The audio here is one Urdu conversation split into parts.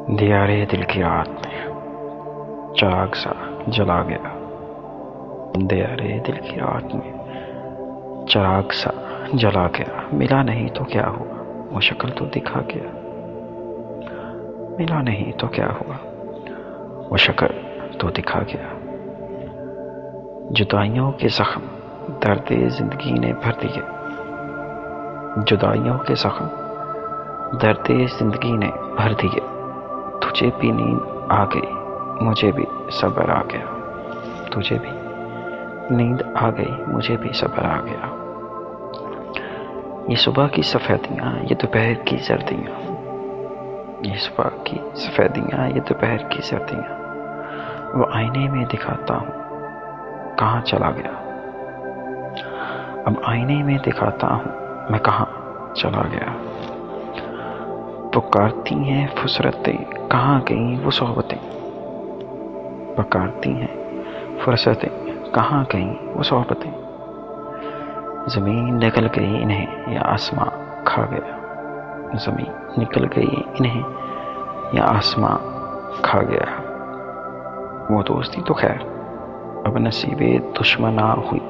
دیارے دل کی رات میں چراغ سا جلا گیا، دیارے دل کی رات میں چراغ سا جلا گیا، ملا نہیں تو کیا ہوا وہ شکل تو دکھا گیا، ملا نہیں تو کیا ہوا وہ شکل تو دکھا گیا۔ جدائیوں کے زخم درد زندگی نے بھر دیے، جدائیوں کے زخم درد زندگی نے بھر دیے، تجھے بھی نیند آ گئی مجھے بھی صبر آ گیا، تجھے بھی نیند آ گئی مجھے بھی صبر آ گیا۔ یہ صبح کی سفیدیاں یہ دوپہر کی سردیاں، یہ صبح کی سفیدیاں یہ دوپہر کی سردیاں، وہ آئینے میں دکھاتا ہوں کہاں چلا گیا، اب آئینے میں دکھاتا ہوں میں کہاں چلا گیا۔ پکارتی ہیں فرصتیں کہاں گئیں وہ صحبتیں، پکارتی ہیں فرصتیں کہاں گئیں وہ صحبتیں، زمین نکل گئی انہیں یا آسماں کھا گیا، زمین نکل گئی انہیں یا آسماں کھا گیا۔ وہ دوستی تو خیر اب نصیب دشمنا ہوئی،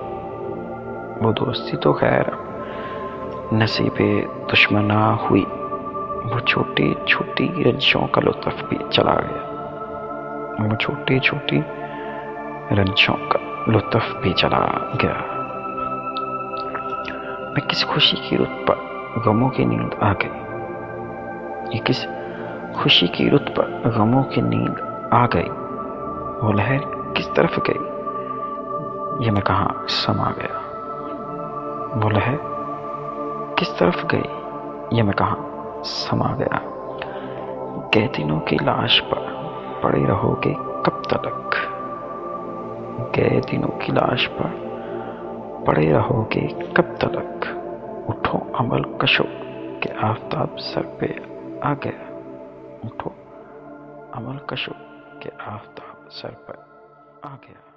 وہ دوستی تو خیر اب نصیب دشمنا ہوئی، وہ چھوٹی چھوٹی رنجوں کا لطف بھی چلا گیا، وہ چھوٹی چھوٹی رنجوں کا لطف بھی چلا گیا۔ میں کس خوشی کی رت پر غموں کی نیند آ گئی، یہ کس خوشی کی رت پر غموں کی نیند آ گئی، وہ لہر کس طرف گئی یہ میں کہاں سما گیا، وہ لہر کس طرف گئی یہ میں کہاں سما گیا۔ گئے دنوں کی لاش پر پڑے رہو گے کب تلک، گئے دنوں کی لاش پر پڑے رہو گے کب تلک، اٹھو عمل کشو کہ آفتاب سر پہ آ گیا، اٹھو عمل کشو کہ آفتاب سر پر آ گیا۔